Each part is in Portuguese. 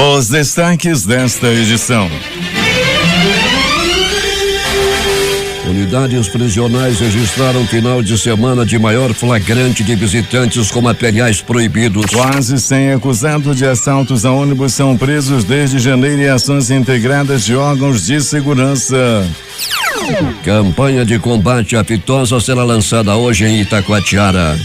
Os destaques desta edição. Unidades prisionais registraram final de semana de maior flagrante de visitantes com materiais proibidos. Quase 100 acusados de assaltos a ônibus são presos desde janeiro em ações integradas de órgãos de segurança. Campanha de combate à fitosa será lançada hoje em Itacoatiara.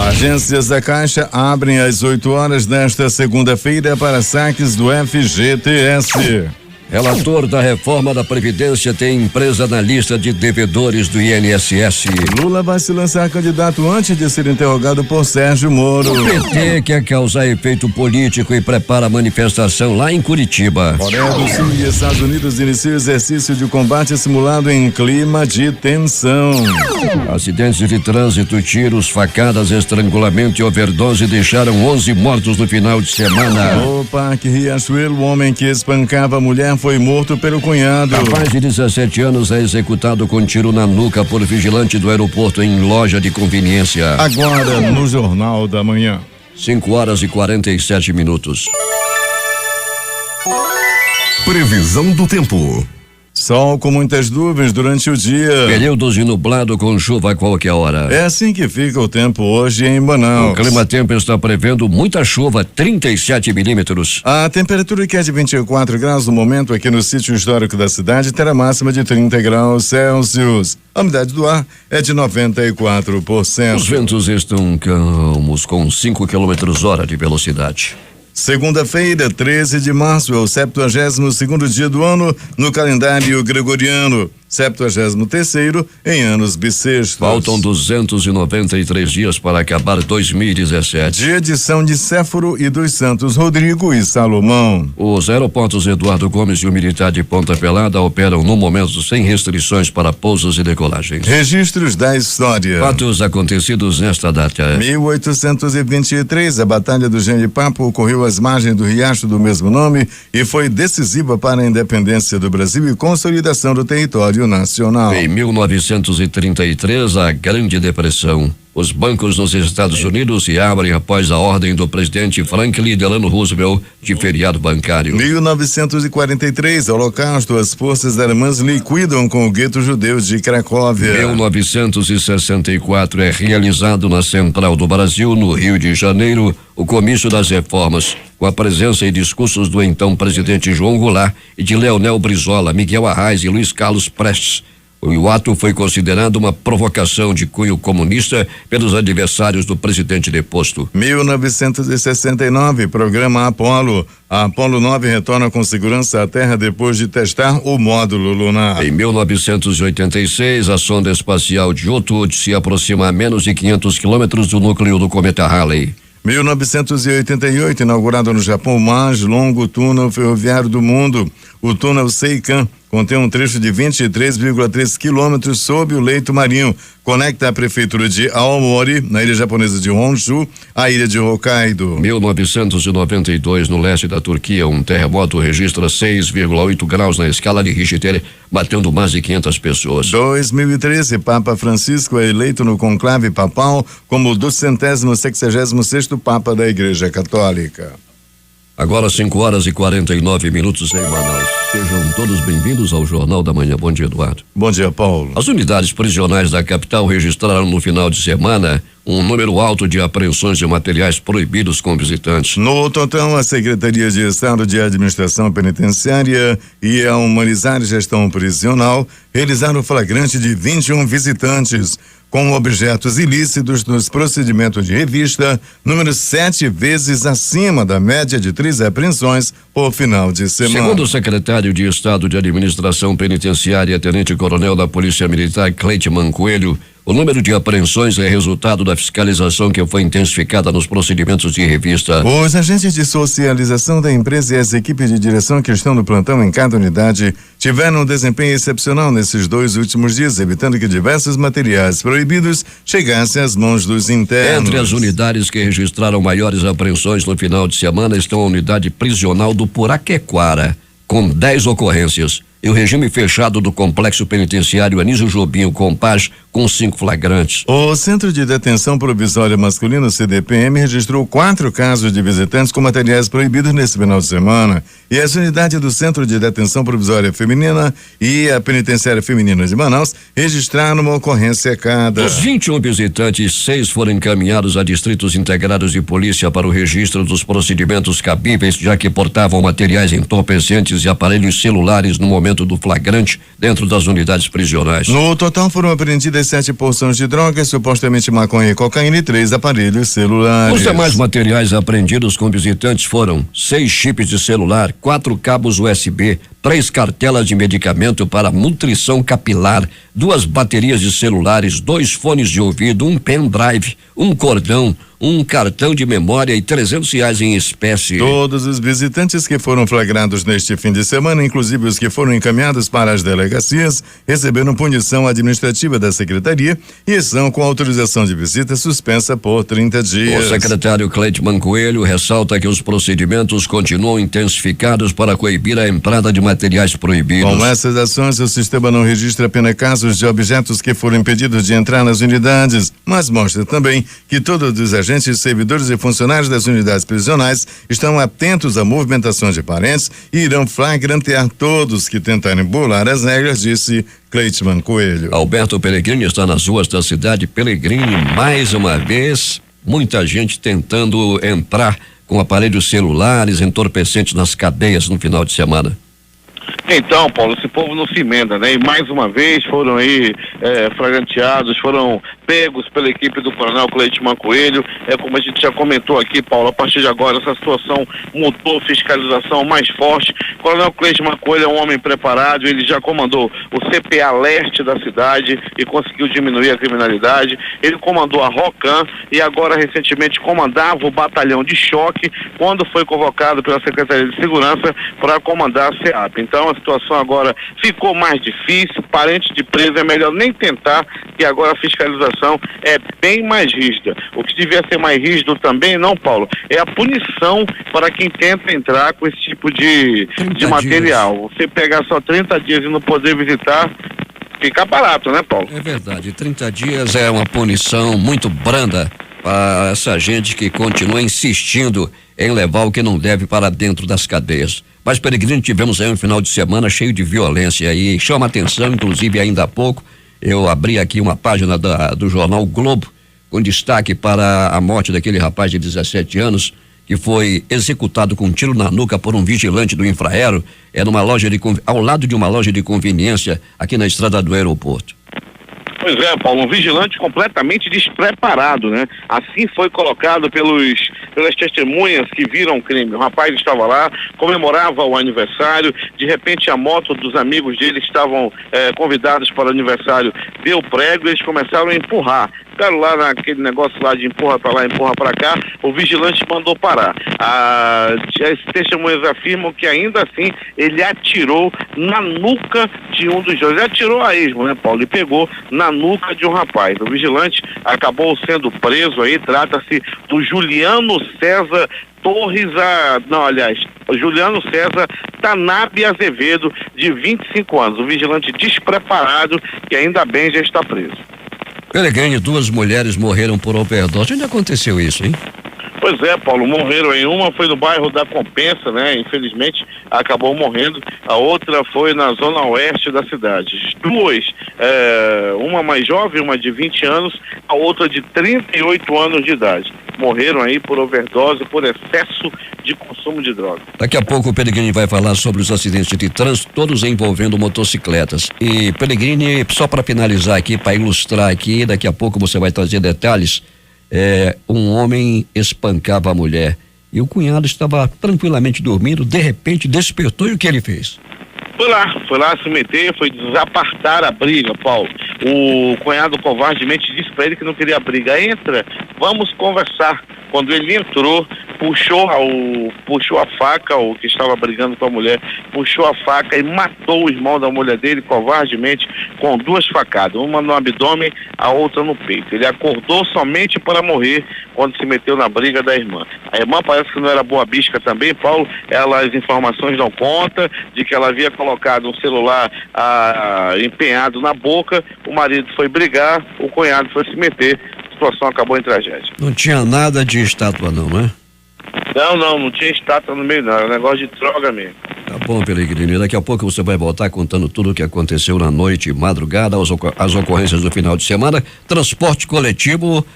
Agências da Caixa abrem às 8 horas desta segunda-feira para saques do FGTS. Relator da reforma da Previdência tem empresa na lista de devedores do INSS. Lula vai se lançar candidato antes de ser interrogado por Sérgio Moro. O PT quer causar efeito político e prepara a manifestação lá em Curitiba. Coreia do Sul e Estados Unidos iniciam exercício de combate simulado em clima de tensão. Acidentes de trânsito, tiros, facadas, estrangulamento e overdose deixaram 11 mortos no final de semana. No Parque Riachuelo, o homem que espancava a mulher foi morto pelo cunhado. Rapaz de 17 anos é executado com tiro na nuca por vigilante do aeroporto em loja de conveniência. Agora no Jornal da Manhã. 5h47. Previsão do tempo. Sol com muitas nuvens durante o dia. Períodos de nublado com chuva a qualquer hora. É assim que fica o tempo hoje em Manaus. O Climatempo está prevendo muita chuva, 37 milímetros. A temperatura, que é de 24 graus no momento aqui no sítio histórico da cidade, terá máxima de 30 graus Celsius. A umidade do ar é de 94%. Os ventos estão calmos com 5 km/h de velocidade. Segunda-feira, 13 de março, é o 72º dia do ano no calendário gregoriano, 73º em anos bissextos. Faltam 293 dias para acabar 2017. Dia de São Nicéforo e dos Santos Rodrigo e Salomão. Os aeroportos Eduardo Gomes e o Militar de Ponta Pelada operam no momento sem restrições para pousas e decolagens. Registros da história. Fatos acontecidos nesta data. 1823, a Batalha do Genipapo ocorreu às margens do riacho do mesmo nome e foi decisiva para a independência do Brasil e consolidação do território nacional. Em 1933, a Grande Depressão. Os bancos nos Estados Unidos se abrem após a ordem do presidente Franklin Delano Roosevelt de feriado bancário. 1943, Holocausto, as forças alemãs liquidam com o gueto judeu de Cracóvia. 1964 é realizado na Central do Brasil, no Rio de Janeiro, o Comício das Reformas, com a presença e discursos do então presidente João Goulart e de Leonel Brizola, Miguel Arraes e Luiz Carlos Prestes. O ato foi considerado uma provocação de cunho comunista pelos adversários do presidente deposto. 1969, programa Apolo. A Apolo 9 retorna com segurança à Terra depois de testar o módulo lunar. Em 1986, a sonda espacial Diotud se aproxima a menos de 500 quilômetros do núcleo do cometa Halley. 1988, inaugurado no Japão o mais longo túnel ferroviário do mundo. O túnel Seikan contém um trecho de 23,3 quilômetros sob o leito marinho. Conecta a prefeitura de Aomori, na ilha japonesa de Honshu, à ilha de Hokkaido. 1992, no leste da Turquia, um terremoto registra 6,8 graus na escala de Richter, batendo mais de 500 pessoas. 2013, Papa Francisco é eleito no conclave papal como o 266º Papa da Igreja Católica. Agora 5h49 em Manaus. Sejam todos bem-vindos ao Jornal da Manhã. Bom dia, Eduardo. Bom dia, Paulo. As unidades prisionais da capital registraram no final de semana um número alto de apreensões de materiais proibidos com visitantes. No total, a Secretaria de Estado de Administração Penitenciária e a Humanizar Gestão Prisional realizaram flagrante de 21 visitantes com objetos ilícitos nos procedimentos de revista, número 7 vezes acima da média de 3 apreensões por final de semana. Segundo o secretário de Estado de Administração Penitenciária, tenente-coronel da Polícia Militar, Cleitman Coelho, o número de apreensões é resultado da fiscalização que foi intensificada nos procedimentos de revista. Os agentes de socialização da empresa e as equipes de direção que estão no plantão em cada unidade tiveram um desempenho excepcional nesses 2 últimos dias, evitando que diversos materiais proibidos chegassem às mãos dos internos. Entre as unidades que registraram maiores apreensões no final de semana estão a unidade prisional do Puraquequara, com 10 ocorrências, e o regime fechado do Complexo Penitenciário Anísio Jobim Compaz, com 5 flagrantes. O Centro de Detenção Provisória Masculino, CDPM, registrou 4 casos de visitantes com materiais proibidos nesse final de semana. E as unidades do Centro de Detenção Provisória Feminina e a Penitenciária Feminina de Manaus registraram uma ocorrência cada. Dos 21 visitantes, 6 foram encaminhados a distritos integrados de polícia para o registro dos procedimentos cabíveis, já que portavam materiais entorpecentes e aparelhos celulares no momento do flagrante dentro das unidades prisionais. No total foram apreendidas 7 porções de drogas, supostamente maconha e cocaína, e 3 aparelhos celulares. Os demais materiais apreendidos com visitantes foram 6 chips de celular, 4 cabos USB, 3 cartelas de medicamento para nutrição capilar, 2 baterias de celulares, 2 fones de ouvido, um pendrive, um cordão, um cartão de memória e R$300 em espécie. Todos os visitantes que foram flagrados neste fim de semana, inclusive os que foram encaminhados para as delegacias, receberam punição administrativa da Secretaria e estão com autorização de visita suspensa por 30 dias. O secretário Cleiton Coelho ressalta que os procedimentos continuam intensificados para coibir a entrada de materiais proibidos. Com essas ações, o sistema não registra apenas casos de objetos que foram impedidos de entrar nas unidades, mas mostra também que todos os agentes, servidores e funcionários das unidades prisionais estão atentos à movimentação de parentes e irão flagrantear todos que tentarem burlar as regras, disse Cleiton Coelho. Alberto Pellegrini está nas ruas da cidade. Pellegrini, mais uma vez, muita gente tentando entrar com aparelhos celulares entorpecentes nas cadeias no final de semana. Então, Paulo, esse povo não se emenda, né? E mais uma vez foram aí flagranteados, foram pegos pela equipe do Coronel Cleiton Coelho. Como a gente já comentou aqui, Paulo, a partir de agora essa situação mudou, fiscalização mais forte. O Coronel Cleiton Coelho é um homem preparado, ele já comandou o CPA Leste da cidade e conseguiu diminuir a criminalidade. Ele comandou a ROCAM e agora recentemente comandava o batalhão de choque quando foi convocado pela Secretaria de Segurança para comandar a SEAP. Então a situação agora ficou mais difícil, parente de preso é melhor nem tentar, que agora a fiscalização é bem mais rígida. O que devia ser mais rígido também, não, Paulo, é a punição para quem tenta entrar com esse tipo de material. Você pegar só 30 dias e não poder visitar, fica barato, né, Paulo? É verdade, 30 dias é uma punição muito branda para essa gente que continua insistindo em levar o que não deve para dentro das cadeias. Mas, Pellegrini, tivemos aí um final de semana cheio de violência e chama atenção, inclusive ainda há pouco, eu abri aqui uma página do jornal Globo, com destaque para a morte daquele rapaz de 17 anos, que foi executado com um tiro na nuca por um vigilante do Infraero, ao lado de uma loja de conveniência aqui na estrada do aeroporto. Pois é, Paulo, um vigilante completamente despreparado, né? Assim foi colocado pelas testemunhas que viram o crime. O rapaz estava lá, comemorava o aniversário, de repente a moto dos amigos dele que estavam convidados para o aniversário deu prego e eles começaram a empurrar. Ficaram lá naquele negócio lá de empurra para lá, empurra para cá, o vigilante mandou parar. As testemunhas afirmam que ainda assim ele atirou na nuca de um dos dois. Ele atirou a esmo, né, Paulo? E pegou na nuca de um rapaz. O vigilante acabou sendo preso aí, trata-se do Juliano César Juliano César Tanabe Azevedo, de 25 anos. O vigilante despreparado, que ainda bem já está preso. Pellegrini, 2 mulheres morreram por overdose. Onde aconteceu isso, hein? Pois é, Paulo, morreram em uma, foi no bairro da Compensa, né? Infelizmente acabou morrendo. A outra foi na zona oeste da cidade. 2, uma mais jovem, uma de 20 anos, a outra de 38 anos de idade. Morreram aí por overdose, por excesso de consumo de droga. Daqui a pouco o Pellegrini vai falar sobre os acidentes de trânsito, todos envolvendo motocicletas. E, Pellegrini, só para finalizar aqui, para ilustrar aqui, daqui a pouco você vai trazer detalhes. Um homem espancava a mulher e o cunhado estava tranquilamente dormindo, de repente despertou, e o que ele fez? Foi lá se meter, foi desapartar a briga, Paulo. O cunhado covardemente disse para ele que não queria briga. Entra, vamos conversar. Quando ele entrou, puxou a faca, o que estava brigando com a mulher, puxou a faca e matou o irmão da mulher dele covardemente com 2 facadas, uma no abdômen, a outra no peito. Ele acordou somente para morrer quando se meteu na briga da irmã. A irmã parece que não era boa bisca também, Paulo. As informações dão conta de que ela havia colocado um celular empenhado na boca, o marido foi brigar, o cunhado foi se meter, a situação acabou em tragédia. Não tinha nada de estátua não, né? Não tinha estátua no meio não, era um negócio de droga mesmo. Tá bom, Pelegrini, daqui a pouco você vai voltar contando tudo o que aconteceu na noite e madrugada, as ocorrências do final de semana. Transporte coletivo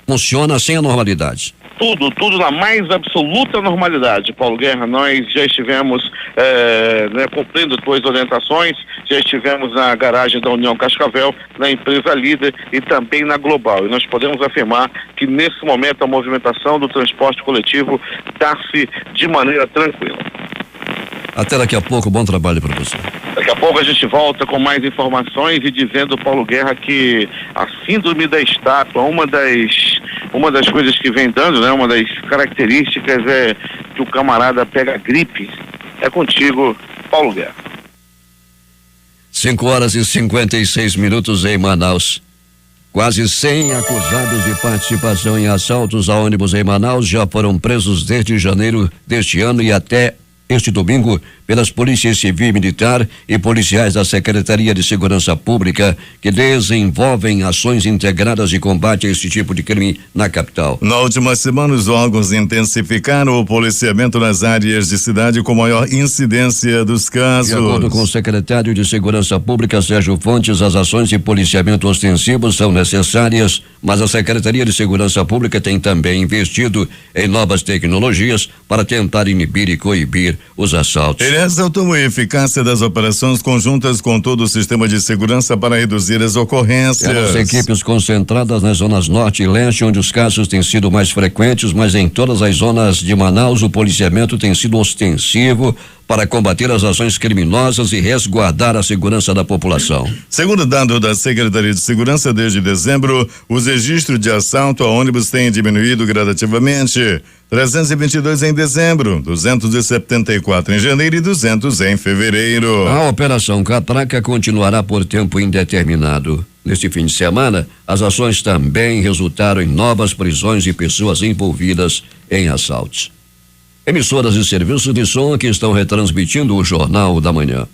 funciona sem anormalidades. Tudo na mais absoluta normalidade, Paulo Guerra. Nós já estivemos cumprindo 2 orientações, já estivemos na garagem da União Cascavel, na empresa líder e também na Global. E nós podemos afirmar que nesse momento a movimentação do transporte coletivo está-se de maneira tranquila. Até daqui a pouco, bom trabalho para você. Daqui a pouco a gente volta com mais informações e dizendo, Paulo Guerra, que a síndrome da estátua, uma das coisas que vem dando, né, uma das características é que o camarada pega gripe. É contigo, Paulo Guerra. 5h56 em Manaus. Quase 100 acusados de participação em assaltos a ônibus em Manaus já foram presos desde janeiro deste ano e até este domingo pelas polícias civil e militar e policiais da Secretaria de Segurança Pública que desenvolvem ações integradas de combate a esse tipo de crime na capital. Na última semana, os órgãos intensificaram o policiamento nas áreas de cidade com maior incidência dos casos. De acordo com o secretário de Segurança Pública, Sérgio Fontes, as ações de policiamento ostensivo são necessárias, mas a Secretaria de Segurança Pública tem também investido em novas tecnologias para tentar inibir e coibir os assaltos. Ele ressaltou a eficácia das operações conjuntas com todo o sistema de segurança para reduzir as ocorrências. As equipes concentradas nas zonas norte e leste, onde os casos têm sido mais frequentes, mas em todas as zonas de Manaus o policiamento tem sido ostensivo para combater as ações criminosas e resguardar a segurança da população. Segundo dado da Secretaria de Segurança, desde dezembro, os registros de assalto a ônibus têm diminuído gradativamente. 322 em dezembro, 274 em janeiro e 200 em fevereiro. A Operação Catraca continuará por tempo indeterminado. Neste fim de semana, as ações também resultaram em novas prisões de pessoas envolvidas em assaltos. Emissoras e serviços de som que estão retransmitindo o Jornal da Manhã.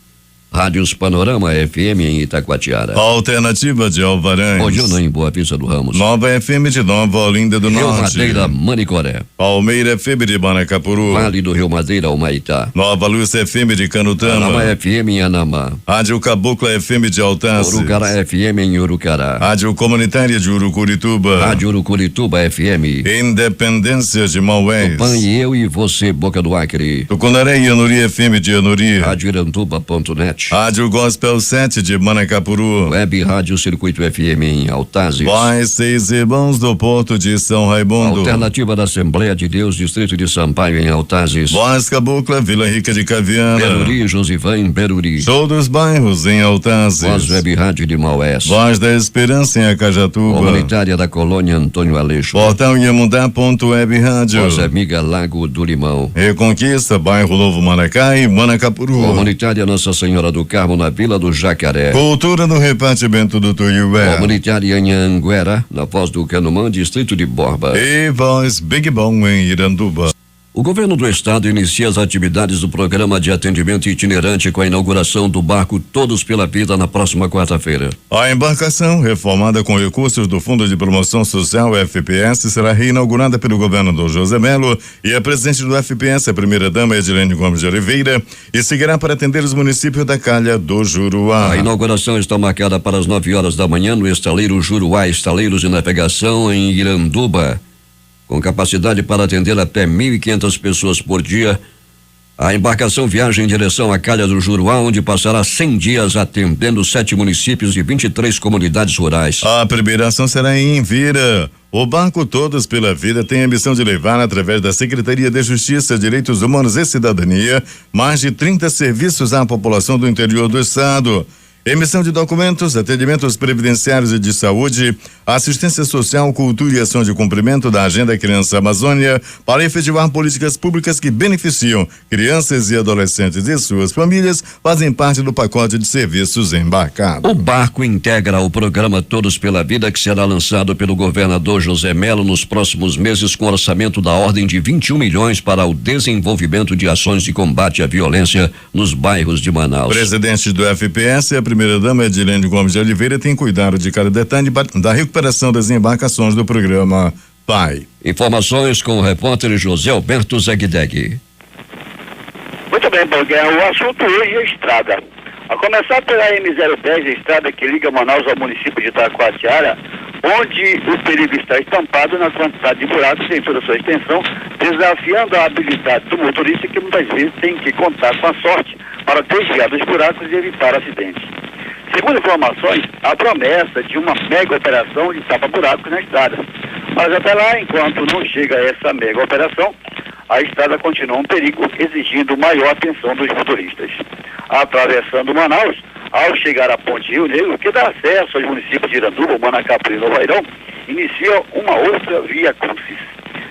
Rádios Panorama FM em Itacoatiara. Alternativa de Alvarães. Odiuna em Boa Vista do Ramos. Nova FM de Nova Olinda do Rio Norte. Madeira, Manicoré. Palmeira FM de Manacapuru. Vale do Rio Madeira, Humaitá. Nova Luz FM de Canutama. Anamá FM em Anamá. Rádio Cabocla FM de Altazes. Urucará FM em Urucará. Rádio Comunitária de Urucurituba. Rádio Urucurituba FM. Independência de Maués. Tupã e eu e você, Boca do Acre. Tucunaré e Anuri FM de Anuri. Rádio Irantuba.net. Rádio Gospel 7 de Manacapuru. Web Rádio Circuito FM em Altazes. Voz 6 Irmãos do Porto de São Raimundo. Alternativa da Assembleia de Deus, Distrito de Sampaio em Altazes. Voz Cabocla, Vila Rica de Caviana. Beruri, Josivã em Beruri. Show dos Bairros em Altazes. Voz Web Rádio de Maués. Voz da Esperança em Acajatuba. Comunitária da Colônia Antônio Aleixo. Portal Iamundá.web Rádio. Voz Amiga Lago do Limão. Reconquista, Bairro Novo Maracá e Manacapuru. Comunitária Nossa Senhora do Carmo na Vila do Jacaré. Cultura no repartimento do Tuiué. Comunitária Anhanguera, na Foz do Canumã, Distrito de Borba. E Voz Big Bom em Iranduba. O governo do estado inicia as atividades do programa de atendimento itinerante com a inauguração do barco Todos pela Vida na próxima quarta-feira. A embarcação, reformada com recursos do Fundo de Promoção Social FPS, será reinaugurada pelo governador José Melo e a presidente do FPS, a primeira-dama Edilene Gomes de Oliveira, e seguirá para atender os municípios da Calha do Juruá. A inauguração está marcada para as 9 horas da manhã no estaleiro Juruá Estaleiros de Navegação em Iranduba. Com capacidade para atender até 1.500 pessoas por dia, a embarcação viaja em direção à Calha do Juruá, onde passará 100 dias atendendo 7 municípios e 23 comunidades rurais. A primeira ação será em Envira. O barco Todos pela Vida tem a missão de levar, através da Secretaria de Justiça, Direitos Humanos e Cidadania, mais de 30 serviços à população do interior do estado. emissão de documentos, atendimentos previdenciários e de saúde, assistência social, cultura e ação de cumprimento da Agenda Criança Amazônia para efetivar políticas públicas que beneficiam crianças e adolescentes e suas famílias fazem parte do pacote de serviços embarcado. O barco integra o programa Todos pela Vida, que será lançado pelo governador José Melo nos próximos meses, com orçamento da ordem de 21 milhões para o desenvolvimento de ações de combate à violência nos bairros de Manaus. Presidente do FPS, a primeira-dama Edilene Gomes de Oliveira, tem cuidado de cada detalhe da recuperação das embarcações do programa PAI. Informações com o repórter José Alberto Zegdeg. Muito bem, Balguer, o assunto hoje é estrada. A começar pela M010, a estrada que liga Manaus ao município de Itacoatiara, onde o perigo está estampado na quantidade de buracos em toda a sua extensão, desafiando a habilidade do motorista, que muitas vezes tem que contar com a sorte para desviar dos buracos e evitar acidentes. Segundo informações, há promessa de uma mega operação de tapa-buracos na estrada. Mas até lá, enquanto não chega essa mega operação, a estrada continua um perigo, exigindo maior atenção dos motoristas. Atravessando Manaus, ao chegar à Ponte Rio Negro, que dá acesso aos municípios de Iranduba, Manacapuru e Novairão, inicia uma outra via crucis.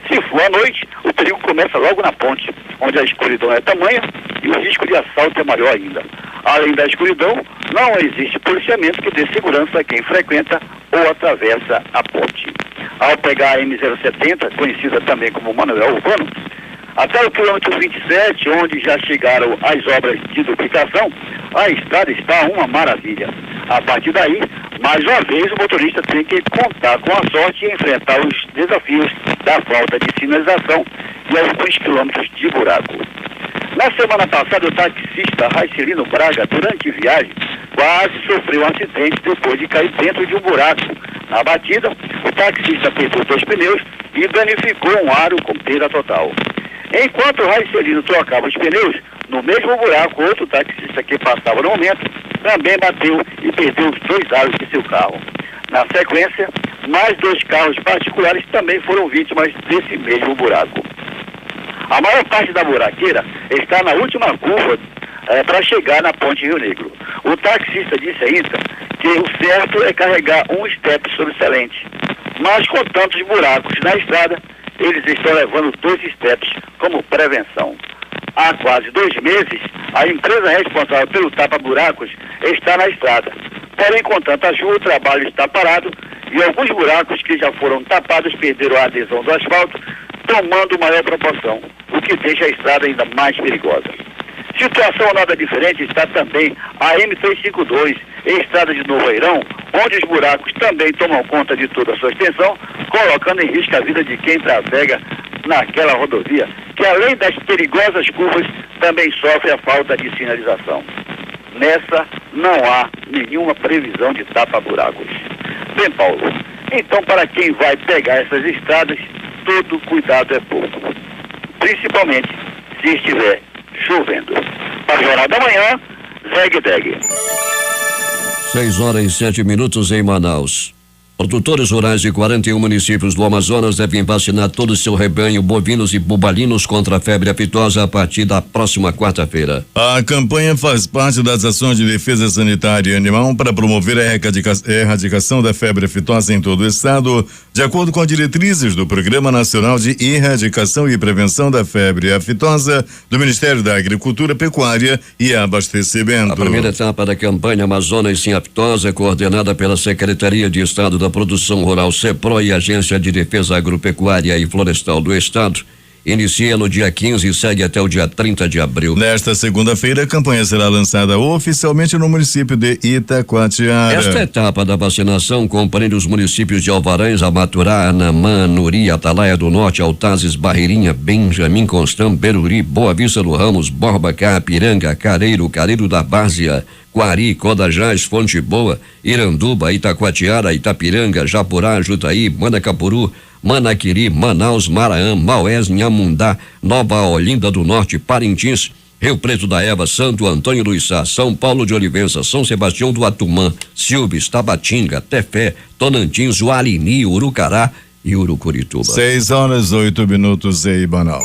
Se for à noite, o perigo começa logo na ponte, onde a escuridão é tamanha e o risco de assalto é maior ainda. Além da escuridão, não existe policiamento que dê segurança a quem frequenta ou atravessa a ponte. Ao pegar a M070, conhecida também como Manuel Urbano, até o quilômetro 27, onde já chegaram as obras de duplicação, a estrada está uma maravilha. A partir daí, mais uma vez, o motorista tem que contar com a sorte e enfrentar os desafios da falta de sinalização e alguns quilômetros de buraco. Na semana passada, o taxista Raicelino Braga, durante viagem, quase sofreu um acidente depois de cair dentro de um buraco. Na batida, o taxista perdeu 2 pneus e danificou um aro com perda total. Enquanto o Raicelino trocava os pneus, no mesmo buraco, outro taxista que passava no momento também bateu e perdeu os 2 aros de seu carro. Na sequência, mais 2 carros particulares também foram vítimas desse mesmo buraco. A maior parte da buraqueira está na última curva para chegar na Ponte Rio Negro. O taxista disse ainda que o certo é carregar um step sobressalente. Mas com tantos buracos na estrada, eles estão levando 2 steps como prevenção. Há quase 2 meses, a empresa responsável pelo tapa-buracos está na estrada. Porém, com tanta chuva, o trabalho está parado e alguns buracos que já foram tapados perderam a adesão do asfalto, tomando maior proporção, o que deixa a estrada ainda mais perigosa. Situação nada diferente está também a M352, em estrada de Novairão, onde os buracos também tomam conta de toda a sua extensão, colocando em risco a vida de quem trafega naquela rodovia, que além das perigosas curvas, também sofre a falta de sinalização. Nessa, não há nenhuma previsão de tapa-buracos. Bem, Paulo, então para quem vai pegar essas estradas, todo cuidado é pouco, principalmente se estiver chovendo. Para o Jornal da Manhã, Zegdeg. 6h07 em Manaus. Produtores rurais de 41 municípios do Amazonas devem vacinar todo o seu rebanho, bovinos e bubalinos, contra a febre aftosa a partir da próxima quarta-feira. A campanha faz parte das ações de defesa sanitária animal para promover a erradicação da febre aftosa em todo o estado, de acordo com diretrizes do Programa Nacional de Erradicação e Prevenção da Febre Aftosa do Ministério da Agricultura, Pecuária e Abastecimento. A primeira etapa da campanha Amazonas Sem Aftosa, coordenada pela Secretaria de Estado da Produção Rural, CEPRO, e Agência de Defesa Agropecuária e Florestal do Estado, inicia no dia 15 e segue até o dia 30 de abril. Nesta segunda-feira, a campanha será lançada oficialmente no município de Itacoatiara. Esta etapa da vacinação compreende os municípios de Alvarães, Amaturá, Anamã, Nuri, Atalaia do Norte, Altazes, Barreirinha, Benjamin Constant, Beruri, Boa Vista do Ramos, Borba, Piranga, Careiro, Careiro da Várzea, Quari, Codajás, Fonte Boa, Iranduba, Itacoatiara, Itapiranga, Japurá, Jutaí, Manacapuru, Manaquiri, Manaus, Maraã, Maués, Nhamundá, Nova Olinda do Norte, Parintins, Rio Preto da Eva, Santo Antônio do Içá, São Paulo de Olivença, São Sebastião do Atumã, Silves, Tabatinga, Tefé, Tonantins, Uarini, Urucará e Urucurituba. 6h08 em Manaus.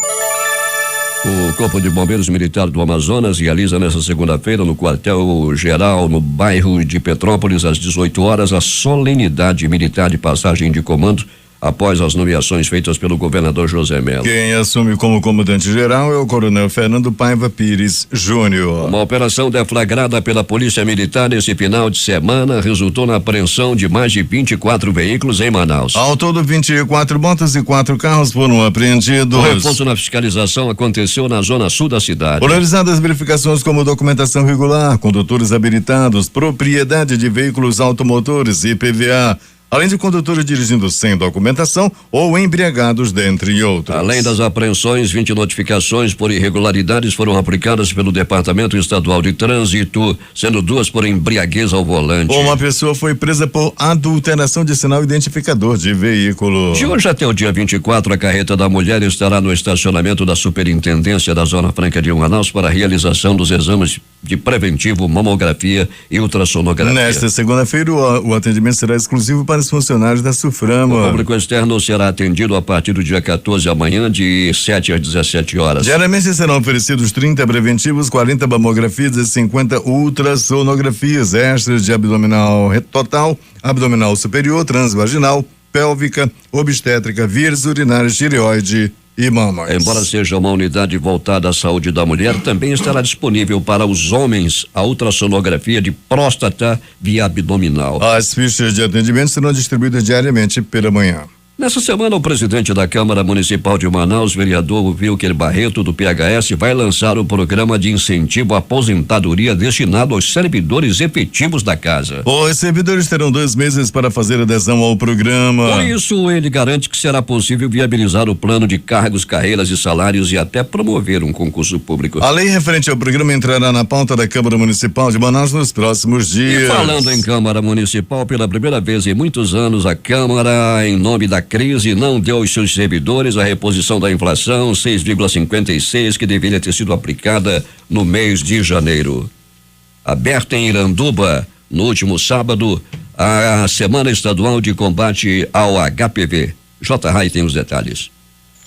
O Corpo de Bombeiros Militar do Amazonas realiza nesta segunda-feira no quartel-geral no bairro de Petrópolis às 18 horas a solenidade militar de passagem de comando após as nomeações feitas pelo governador José Melo. Quem assume como comandante-geral é o coronel Fernando Paiva Pires Júnior. Uma operação deflagrada pela Polícia Militar nesse final de semana resultou na apreensão de mais de 24 veículos em Manaus. Ao todo, 24 motos e 4 carros foram apreendidos. O reforço na fiscalização aconteceu na zona sul da cidade. Realizadas verificações como documentação regular, condutores habilitados, propriedade de veículos automotores e IPVA, além de condutores dirigindo sem documentação ou embriagados, dentre outros. Além das apreensões, 20 notificações por irregularidades foram aplicadas pelo Departamento Estadual de Trânsito, sendo 2 por embriaguez ao volante. Uma pessoa foi presa por adulteração de sinal identificador de veículo. De hoje até o dia 24, a carreta da mulher estará no estacionamento da Superintendência da Zona Franca de Manaus para a realização dos exames de preventivo, mamografia e ultrassonografia. Nesta segunda-feira, o atendimento será exclusivo para os funcionários da Suframa. O público externo será atendido a partir do dia 14 amanhã, de 7 às 17 horas. Diariamente serão oferecidos 30 preventivos, 40 mamografias e 50 ultrassonografias extras de abdominal total, abdominal superior, transvaginal, pélvica, obstétrica, vias urinárias, tireoide e mamas. Embora seja uma unidade voltada à saúde da mulher, também estará disponível para os homens a ultrassonografia de próstata via abdominal. As fichas de atendimento serão distribuídas diariamente pela manhã. Nessa semana, o presidente da Câmara Municipal de Manaus, vereador Wilker Barreto, do PHS, vai lançar o programa de incentivo à aposentadoria destinado aos servidores efetivos da casa. Os servidores terão 2 meses para fazer adesão ao programa. Por isso, ele garante que será possível viabilizar o plano de cargos, carreiras e salários e até promover um concurso público. A lei referente ao programa entrará na pauta da Câmara Municipal de Manaus nos próximos dias. E falando em Câmara Municipal, pela primeira vez em muitos anos, a Câmara, em nome da crise, não deu aos seus servidores a reposição da inflação 6,56 que deveria ter sido aplicada no mês de janeiro. Aberta em Iranduba, no último sábado, a Semana Estadual de Combate ao HPV. J. Rai tem os detalhes.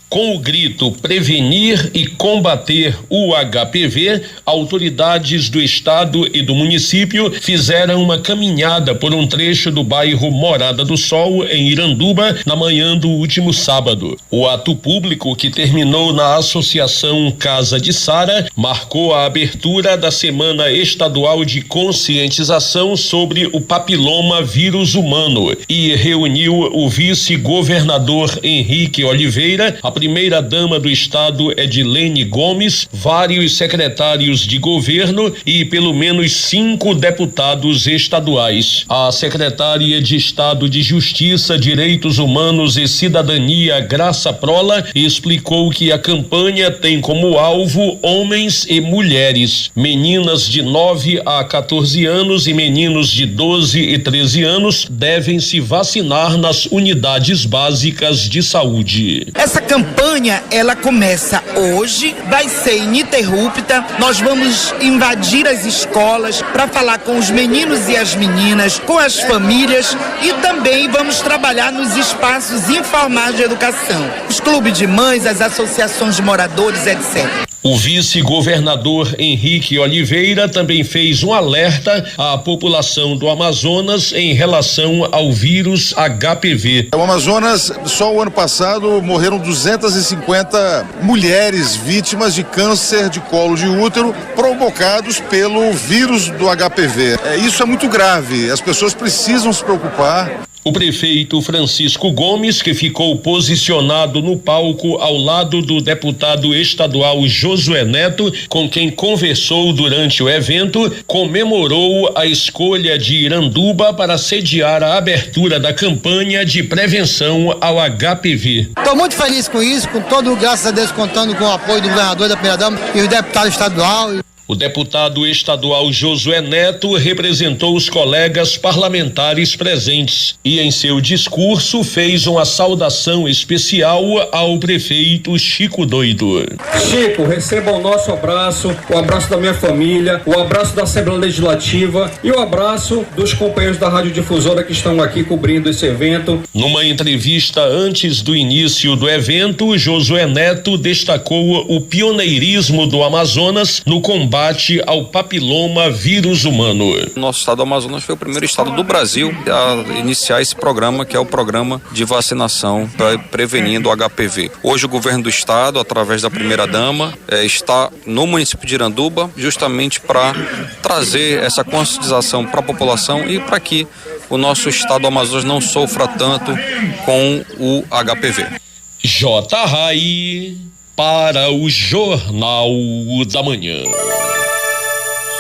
Com o grito Prevenir e Combater o HPV, autoridades do estado e do município fizeram uma caminhada por um trecho do bairro Morada do Sol, em Iranduba, na manhã do último sábado. O ato público, que terminou na Associação Casa de Sara, marcou a abertura da Semana Estadual de Conscientização sobre o papiloma vírus humano e reuniu o vice-governador Henrique Oliveira, a primeira-dama do estado Edilene Gomes, vários secretários de governo e pelo menos 5 deputados estaduais. A secretária de Estado de Justiça, Direitos Humanos e Cidadania, Graça Prola, explicou que a campanha tem como alvo homens e mulheres, meninas de 9 a 14 anos e meninos de 12 e 13 anos devem se vacinar nas unidades básicas de saúde. Essa campanha, ela começa hoje, vai ser ininterrupta. Nós vamos invadir as escolas para falar com os meninos e as meninas, com as famílias, e também vamos trabalhar nos espaços informais de educação, os clubes de mães, as associações de moradores, etc. O vice-governador Henrique Oliveira também fez um alerta à população do Amazonas em relação ao vírus HPV. O Amazonas, só o ano passado, morreram 250 mulheres vítimas de câncer de colo de útero provocados pelo vírus do HPV. Isso é muito grave, as pessoas precisam se preocupar. O prefeito Francisco Gomes, que ficou posicionado no palco ao lado do deputado estadual Josué Neto, com quem conversou durante o evento, comemorou a escolha de Iranduba para sediar a abertura da campanha de prevenção ao HPV. Estou muito feliz com isso, com todo, graças a Deus, contando com o apoio do governador, da primeira-dama e o deputado estadual. O deputado estadual Josué Neto representou os colegas parlamentares presentes e em seu discurso fez uma saudação especial ao prefeito Chico Doido. Chico, receba o nosso abraço, o abraço da minha família, o abraço da Assembleia Legislativa e o abraço dos companheiros da radiodifusora que estão aqui cobrindo esse evento. Numa entrevista antes do início do evento, Josué Neto destacou o pioneirismo do Amazonas no combate ao papiloma vírus humano. Nosso estado do Amazonas foi o primeiro estado do Brasil a iniciar esse programa, que é o programa de vacinação prevenindo o HPV. Hoje o governo do estado, através da primeira-dama, está no município de Iranduba, justamente para trazer essa conscientização para a população e para que o nosso estado do Amazonas não sofra tanto com o HPV. J. Rai para o Jornal da Manhã.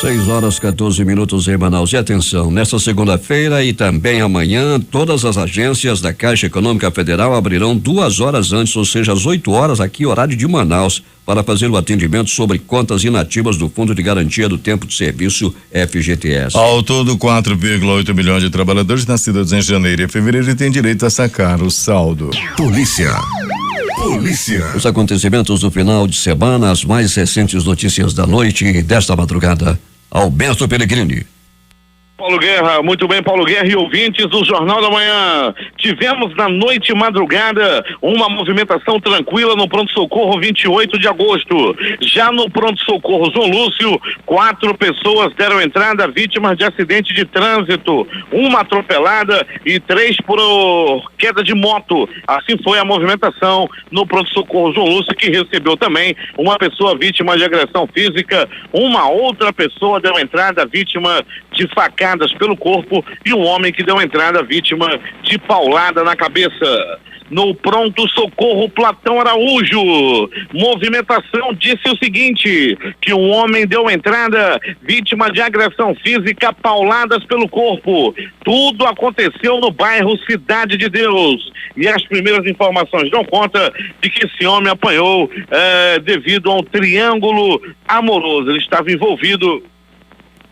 6h14 em Manaus. E atenção, nesta segunda-feira e também amanhã, todas as agências da Caixa Econômica Federal abrirão 2 horas antes, ou seja, às 8 horas aqui, horário de Manaus, para fazer o atendimento sobre contas inativas do Fundo de Garantia do Tempo de Serviço, FGTS. Ao todo, 4,8 milhões de trabalhadores nascidos em janeiro e fevereiro têm direito a sacar o saldo. Polícia. Os acontecimentos do final de semana, as mais recentes notícias da noite e desta madrugada. Alberto Pellegrini. Paulo Guerra, muito bem, Paulo Guerra e ouvintes do Jornal da Manhã. Tivemos na noite e madrugada uma movimentação tranquila no pronto-socorro 28 de agosto. Já no pronto-socorro João Lúcio, 4 pessoas deram entrada vítimas de acidente de trânsito, 1 atropelada e 3 por queda de moto. Assim foi a movimentação no pronto-socorro João Lúcio, que recebeu também uma pessoa vítima de agressão física, uma outra pessoa deu entrada vítima de facadas pelo corpo e um homem que deu entrada vítima de paulada na cabeça. No pronto-socorro Platão Araújo, movimentação disse o seguinte, que um homem deu entrada vítima de agressão física, pauladas pelo corpo. Tudo aconteceu no bairro Cidade de Deus. E as primeiras informações dão conta de que esse homem apanhou devido a um triângulo amoroso. Ele estava envolvido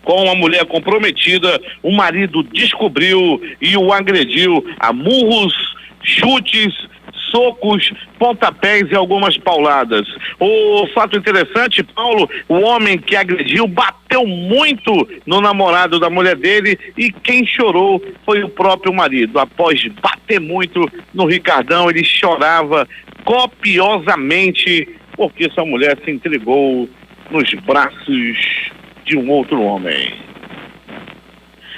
com uma mulher comprometida, o marido descobriu e o agrediu a murros, chutes, socos, pontapés e algumas pauladas. O fato interessante, Paulo, o homem que agrediu bateu muito no namorado da mulher dele e quem chorou foi o próprio marido. Após bater muito no Ricardão, ele chorava copiosamente porque essa mulher se entregou nos braços de um outro homem.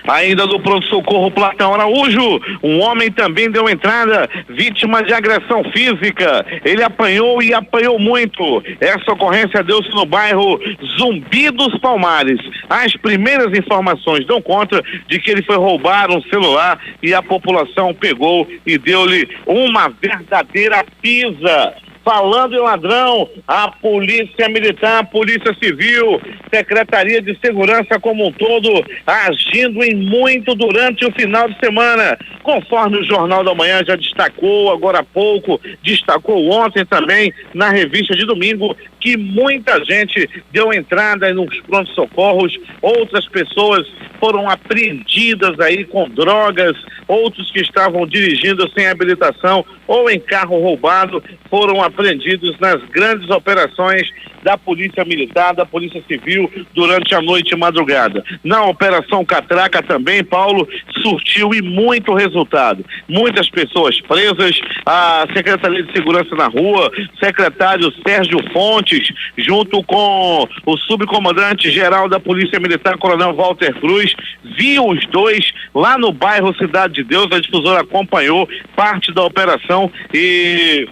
Ainda do pronto-socorro Platão Araújo, um homem também deu entrada, vítima de agressão física. Ele apanhou e apanhou muito. Essa ocorrência deu-se no bairro Zumbi dos Palmares. As primeiras informações dão conta de que ele foi roubar um celular e a população pegou e deu-lhe uma verdadeira pisa. Falando em ladrão, a Polícia Militar, Polícia Civil, Secretaria de Segurança como um todo, agindo em muito durante o final de semana. Conforme o Jornal da Manhã já destacou agora há pouco, destacou ontem também na revista de domingo, que muita gente deu entrada nos pronto-socorros, outras pessoas foram apreendidas aí com drogas, outros que estavam dirigindo sem habilitação ou em carro roubado foram apreendidos nas grandes operações da Polícia Militar, da Polícia Civil durante a noite e madrugada. Na Operação Catraca também, Paulo, surtiu e muito resultado. Muitas pessoas presas, a Secretaria de Segurança na Rua, secretário Sérgio Fontes, junto com o subcomandante-geral da Polícia Militar, Coronel Walter Cruz, viu os dois lá no bairro Cidade de Deus. A difusora acompanhou parte da operação e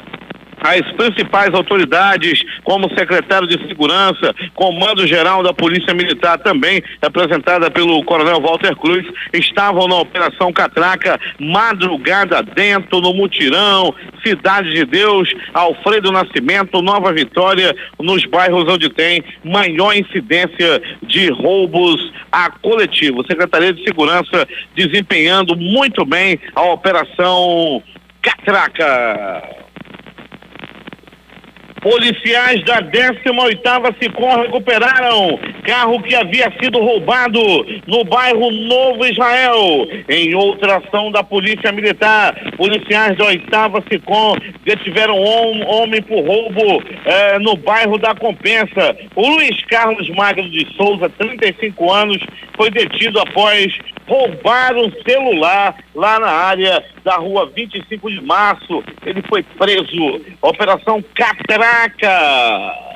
as principais autoridades, como o secretário de Segurança, comando-geral da Polícia Militar, também representada pelo Coronel Walter Cruz, estavam na Operação Catraca, madrugada dentro, no Mutirão, Cidade de Deus, Alfredo Nascimento, Nova Vitória, nos bairros onde tem maior incidência de roubos a coletivo. Secretaria de Segurança desempenhando muito bem a Operação Catraca. Policiais da 18ª SICOM recuperaram carro que havia sido roubado no bairro Novo Israel. Em outra ação da Polícia Militar, policiais da 8ª SICOM detiveram homem por roubo no bairro da Compensa. O Luiz Carlos Magno de Souza, 35 anos, foi detido após roubar um celular lá na área da rua 25 de março. Ele foi preso. Operação Catraca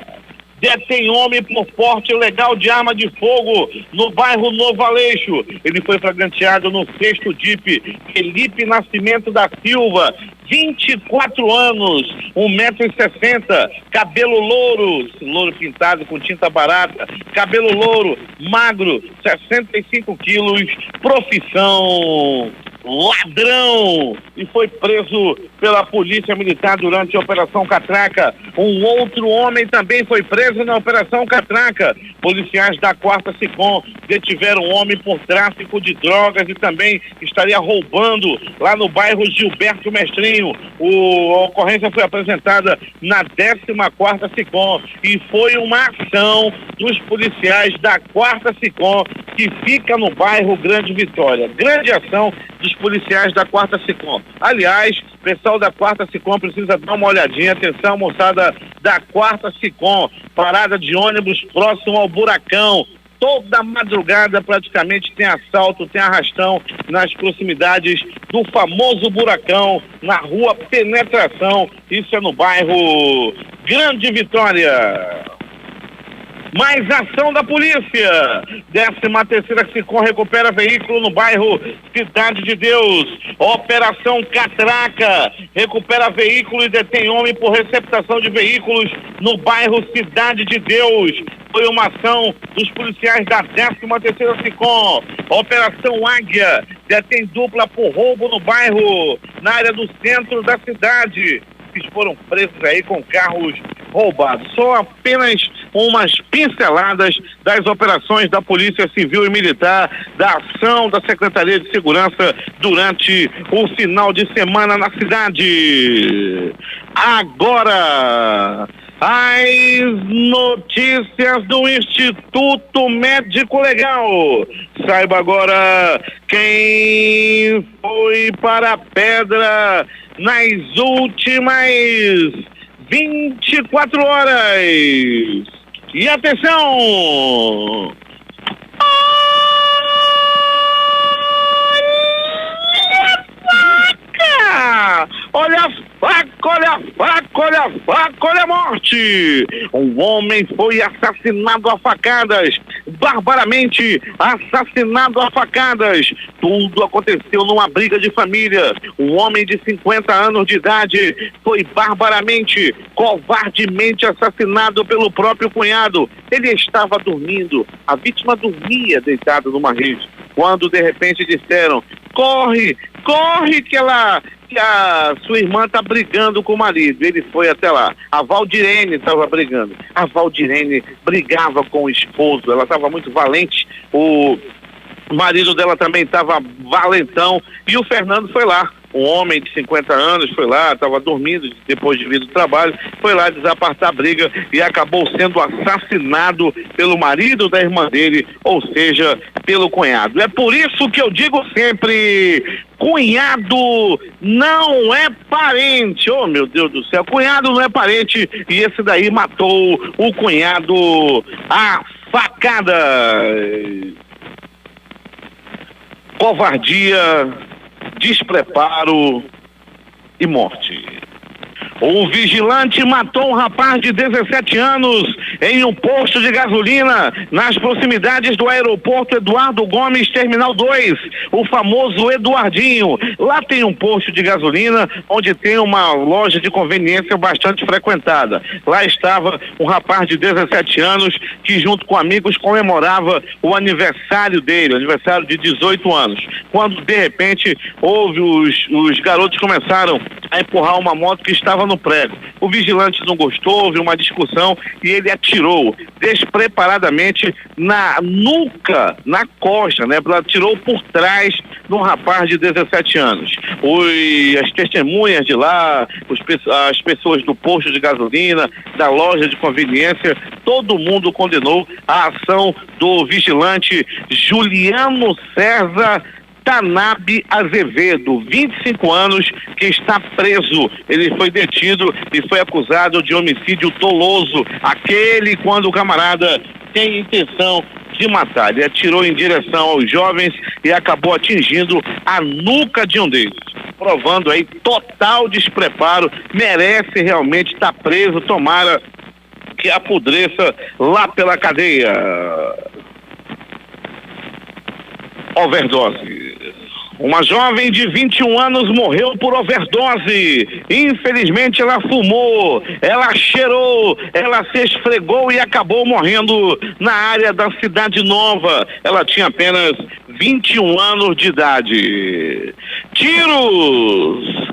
detém homem por porte ilegal de arma de fogo no bairro Novo Aleixo. Ele foi flagranteado no 6º DIP. Felipe Nascimento da Silva, 24 anos, 1,60 m, cabelo louro pintado com tinta barata, cabelo louro, magro, 65 quilos, profissão ladrão, e foi preso pela Polícia Militar durante a Operação Catraca. Um outro homem também foi preso na Operação Catraca. Policiais da 4ª SICOM detiveram um homem por tráfico de drogas e também estaria roubando lá no bairro Gilberto Mestrinho. A ocorrência foi apresentada na 14ª SICOM e foi uma ação dos policiais da 4ª SICOM que fica no bairro Grande Vitória. Grande ação dos policiais da 4ª SICOM. Aliás, o pessoal da 4ª SICOM precisa dar uma olhadinha. Atenção, moçada da 4ª SICOM, parada de ônibus próximo ao Buracão. Toda madrugada praticamente tem assalto, tem arrastão nas proximidades do famoso Buracão, na rua Penetração. Isso é no bairro Grande Vitória. Mais ação da polícia. 13ª SICOM recupera veículo no bairro Cidade de Deus. Operação Catraca recupera veículo e detém homem por receptação de veículos no bairro Cidade de Deus. Foi uma ação dos policiais da 13ª SICOM. Operação Águia detém dupla por roubo no bairro, na área do centro da cidade. Eles foram presos aí com carros roubados. Só apenas umas pinceladas das operações da Polícia Civil e Militar, da ação da Secretaria de Segurança durante o final de semana na cidade. Agora, as notícias do Instituto Médico Legal. Saiba agora quem foi para a pedra nas últimas 24 horas. E atenção! Olha a faca, olha a faca, olha a faca, olha a morte! Um homem foi assassinado a facadas, barbaramente assassinado a facadas. Tudo aconteceu numa briga de família. Um homem de 50 anos de idade foi barbaramente, covardemente assassinado pelo próprio cunhado. Ele estava dormindo, a vítima dormia deitada numa rede, quando de repente disseram: corre, corre que a sua irmã está brigando com o marido. Ele foi até lá. A Valdirene estava brigando. A Valdirene brigava com o esposo. Ela estava muito valente. O marido dela também estava valentão. E o Fernando foi lá. Um homem de 50 anos foi lá, estava dormindo depois de vir do trabalho, foi lá desapartar a briga e acabou sendo assassinado pelo marido da irmã dele, ou seja, pelo cunhado. É por isso que eu digo sempre: cunhado não é parente. Oh, meu Deus do céu, cunhado não é parente, e esse daí matou o cunhado a facada. Covardia, despreparo e morte. O vigilante matou um rapaz de 17 anos em um posto de gasolina nas proximidades do aeroporto Eduardo Gomes, Terminal 2, o famoso Eduardinho. Lá tem um posto de gasolina onde tem uma loja de conveniência bastante frequentada. Lá estava um rapaz de 17 anos que, junto com amigos, comemorava o aniversário dele, o aniversário de 18 anos. Quando, de repente, os garotos começaram a empurrar uma moto que estava no no prego. O vigilante não gostou, houve uma discussão e ele atirou despreparadamente na nuca, na costa, né? Atirou por trás de um rapaz de 17 anos. As testemunhas de lá, as pessoas do posto de gasolina, da loja de conveniência, todo mundo condenou a ação do vigilante Juliano César Tanabe Azevedo, 25 anos, que está preso. Ele foi detido e foi acusado de homicídio doloso, aquele quando o camarada tem intenção de matar. Ele atirou em direção aos jovens e acabou atingindo a nuca de um deles, provando aí total despreparo. Merece realmente estar preso, tomara que apodreça lá pela cadeia. Overdose. Uma jovem de 21 anos morreu por overdose. Infelizmente ela fumou, ela cheirou, ela se esfregou e acabou morrendo na área da Cidade Nova. Ela tinha apenas 21 anos de idade. Tiros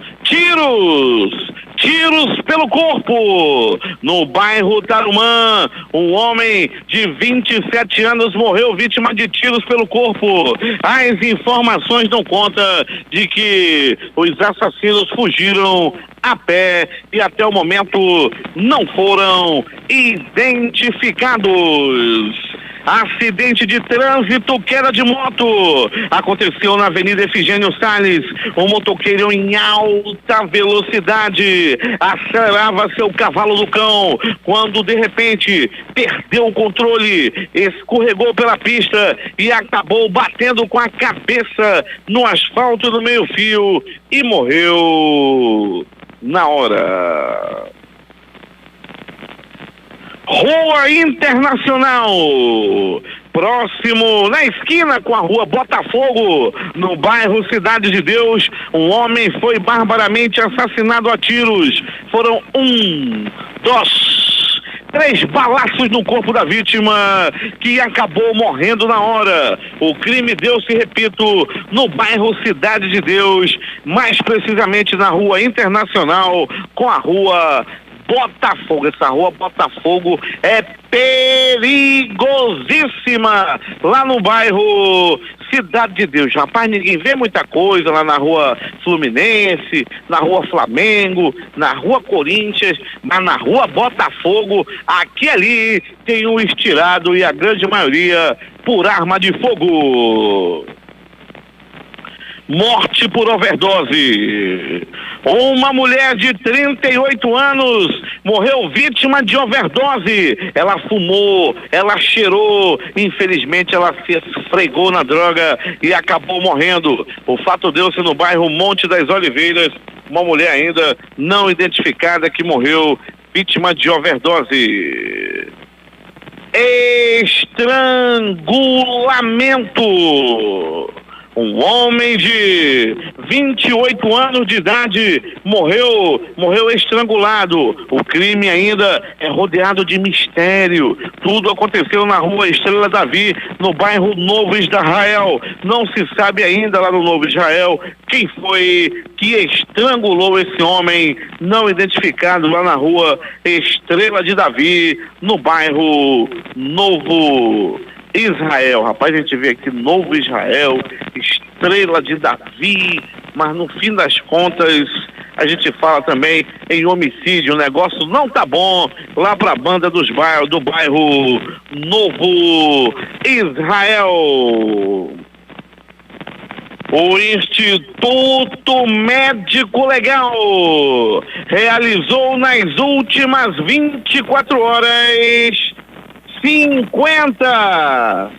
pelo corpo. No bairro Tarumã, um homem de 27 anos morreu vítima de tiros pelo corpo. As informações dão conta de que os assassinos fugiram a pé e até o momento não foram identificados. Acidente de trânsito, queda de moto, aconteceu na Avenida Efigênio Salles. Um motoqueiro em alta velocidade acelerava seu cavalo do cão, quando de repente perdeu o controle, escorregou pela pista e acabou batendo com a cabeça no asfalto do meio-fio e morreu na hora. Rua Internacional, próximo, na esquina com a Rua Botafogo, no bairro Cidade de Deus, um homem foi barbaramente assassinado a tiros. Foram 3 balaços no corpo da vítima, que acabou morrendo na hora. O crime deu-se, repito, no bairro Cidade de Deus, mais precisamente na Rua Internacional com a Rua Botafogo. Essa Rua Botafogo é perigosíssima lá no bairro Cidade de Deus. Rapaz, ninguém vê muita coisa lá na Rua Fluminense, na Rua Flamengo, na Rua Corinthians, mas na Rua Botafogo, aqui e ali tem um estirado e a grande maioria por arma de fogo. Morte por overdose. Uma mulher de 38 anos morreu vítima de overdose. Ela fumou, ela cheirou, infelizmente ela se esfregou na droga e acabou morrendo. O fato deu-se no bairro Monte das Oliveiras. Uma mulher ainda não identificada que morreu vítima de overdose. Estrangulamento. Um homem de 28 anos de idade morreu estrangulado. O crime ainda é rodeado de mistério. Tudo aconteceu na Rua Estrela Davi, no bairro Novo Israel. Não se sabe ainda lá no Novo Israel quem foi que estrangulou esse homem não identificado lá na Rua Estrela de Davi, no bairro Novo Israel. Rapaz, a gente vê aqui Novo Israel, Estrela de Davi, mas no fim das contas a gente fala também em homicídio. O negócio não tá bom lá pra banda do bairro Novo Israel. O Instituto Médico Legal realizou nas últimas 24 horas 50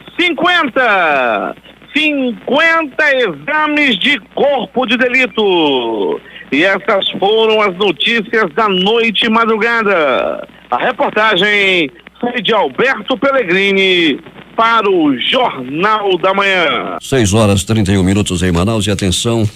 exames de corpo de delito. E essas foram as notícias da noite e madrugada. A reportagem foi de Alberto Pellegrini para o Jornal da Manhã. 6h31 em Manaus. E atenção,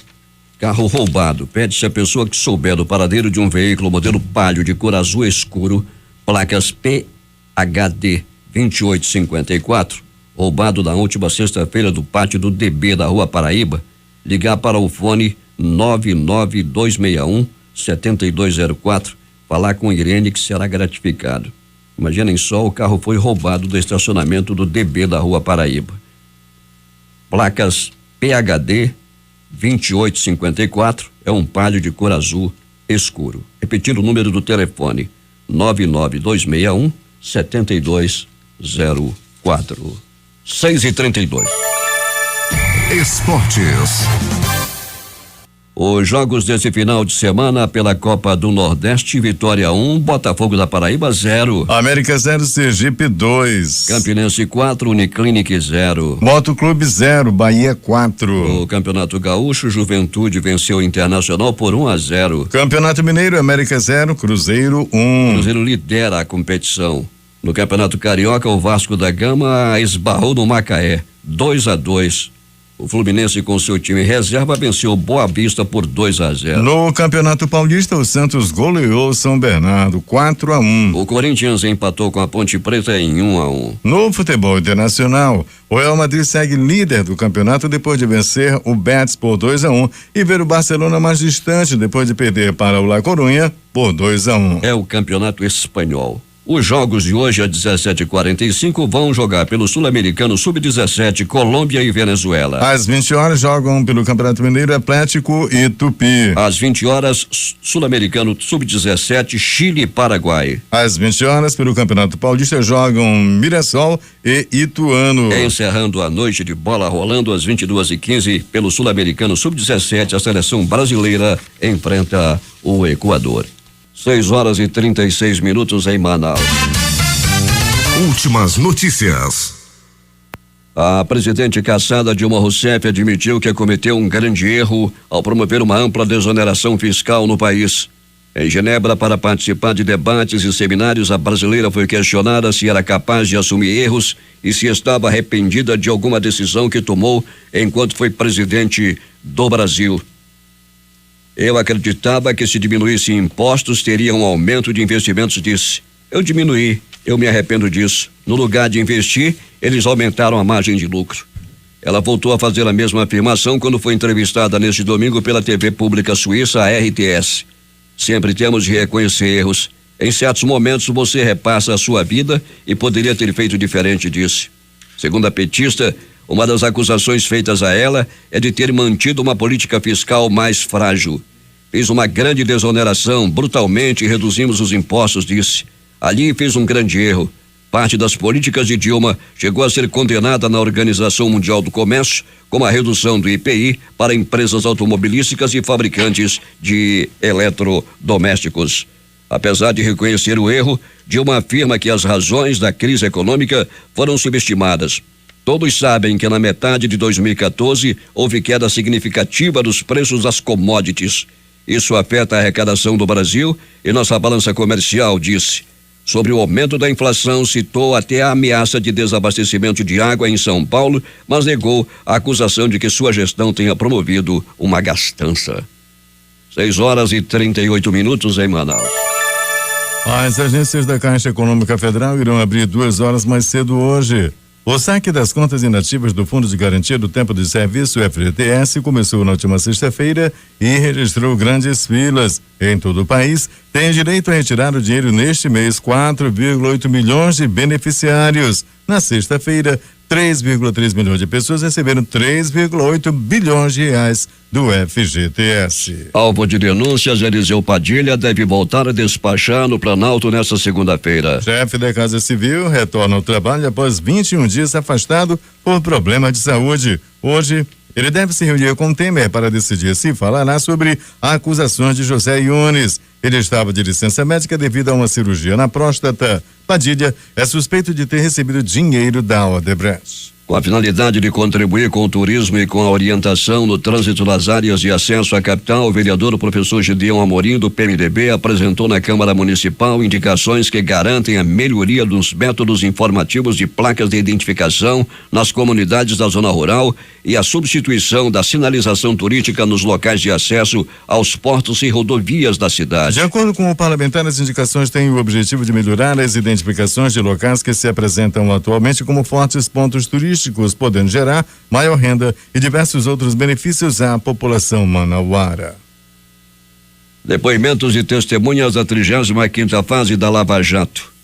carro roubado. Pede-se a pessoa que souber do paradeiro de um veículo modelo Palio de cor azul escuro, placas PHD 2854, roubado na última sexta-feira do pátio do DB da Rua Paraíba, ligar para o fone 99261 7204, falar com Irene que será gratificado. Imaginem só, o carro foi roubado do estacionamento do DB da Rua Paraíba. Placas PHD 2854, é um Palio de cor azul escuro. Repetindo o número do telefone, 99261 7204. 6h32. Esportes. Os jogos desse final de semana pela Copa do Nordeste: Vitória 1, Botafogo da Paraíba 0. América 0, Sergipe 2. Campinense 4, Uniclinic 0. Motoclube 0, Bahia 4. No Campeonato Gaúcho, Juventude venceu o Internacional por 1-0. Campeonato Mineiro, América 0, Cruzeiro 1. Cruzeiro lidera a competição. No Campeonato Carioca, o Vasco da Gama esbarrou no Macaé, 2-2. O Fluminense, com seu time reserva, venceu o Boa Vista por 2-0. No Campeonato Paulista, o Santos goleou São Bernardo 4-1. O Corinthians empatou com a Ponte Preta em 1-1. No futebol internacional, o Real Madrid segue líder do campeonato depois de vencer o Betis por 2-1 e ver o Barcelona mais distante depois de perder para o La Coruña por 2-1. É o Campeonato Espanhol. Os jogos de hoje, às 17h45, vão jogar pelo Sul-Americano Sub-17, Colômbia e Venezuela. Às 20 horas jogam pelo Campeonato Mineiro Atlético e Tupi. Às 20 horas, Sul-Americano Sub-17, Chile e Paraguai. Às 20 horas, pelo Campeonato Paulista, jogam Mirassol e Ituano. Encerrando a noite de bola rolando, às 22h15, pelo Sul-Americano Sub-17, a seleção brasileira enfrenta o Equador. 6h36 em Manaus. Últimas notícias. A presidente cassada Dilma Rousseff admitiu que cometeu um grande erro ao promover uma ampla desoneração fiscal no país. Em Genebra, para participar de debates e seminários, a brasileira foi questionada se era capaz de assumir erros e se estava arrependida de alguma decisão que tomou enquanto foi presidente do Brasil. Eu acreditava que se diminuísse impostos teria um aumento de investimentos, disse. Eu diminuí, eu me arrependo disso. No lugar de investir, eles aumentaram a margem de lucro. Ela voltou a fazer a mesma afirmação quando foi entrevistada neste domingo pela TV pública suíça, a RTS. Sempre temos de reconhecer erros. Em certos momentos você repassa a sua vida e poderia ter feito diferente, disse. Segundo a petista, uma das acusações feitas a ela é de ter mantido uma política fiscal mais frágil. Fiz uma grande desoneração, brutalmente reduzimos os impostos, disse. Ali fez um grande erro. Parte das políticas de Dilma chegou a ser condenada na Organização Mundial do Comércio, como a redução do IPI para empresas automobilísticas e fabricantes de eletrodomésticos. Apesar de reconhecer o erro, Dilma afirma que as razões da crise econômica foram subestimadas. Todos sabem que na metade de 2014 houve queda significativa dos preços das commodities. Isso afeta a arrecadação do Brasil e nossa balança comercial, disse. Sobre o aumento da inflação, citou até a ameaça de desabastecimento de água em São Paulo, mas negou a acusação de que sua gestão tenha promovido uma gastança. 6h38 em Manaus. As agências da Caixa Econômica Federal irão abrir 2 horas mais cedo hoje. O saque das contas inativas do Fundo de Garantia do Tempo de Serviço, FGTS, começou na última sexta-feira e registrou grandes filas. Em todo o país, tem direito a retirar o dinheiro neste mês 4,8 milhões de beneficiários. Na sexta-feira, 3,3 milhões de pessoas receberam 3,8 bilhões de reais do FGTS. Alvo de denúncias, Eliseu Padilha deve voltar a despachar no Planalto nesta segunda-feira. Chefe da Casa Civil retorna ao trabalho após 21 dias afastado por problemas de saúde. Hoje, ele deve se reunir com Temer para decidir se falará sobre acusações de José Yunes. Ele estava de licença médica devido a uma cirurgia na próstata. Padilha é suspeito de ter recebido dinheiro da Odebrecht. Com a finalidade de contribuir com o turismo e com a orientação no trânsito das áreas de acesso à capital, o vereador professor Gideon Amorim, do PMDB, apresentou na Câmara Municipal indicações que garantem a melhoria dos métodos informativos de placas de identificação nas comunidades da zona rural e a substituição da sinalização turística nos locais de acesso aos portos e rodovias da cidade. De acordo com o parlamentar, as indicações têm o objetivo de melhorar as identificações de locais que se apresentam atualmente como fortes pontos turísticos, podendo gerar maior renda e diversos outros benefícios à população manauara. Depoimentos de testemunhas da 35ª fase da Lava Jato.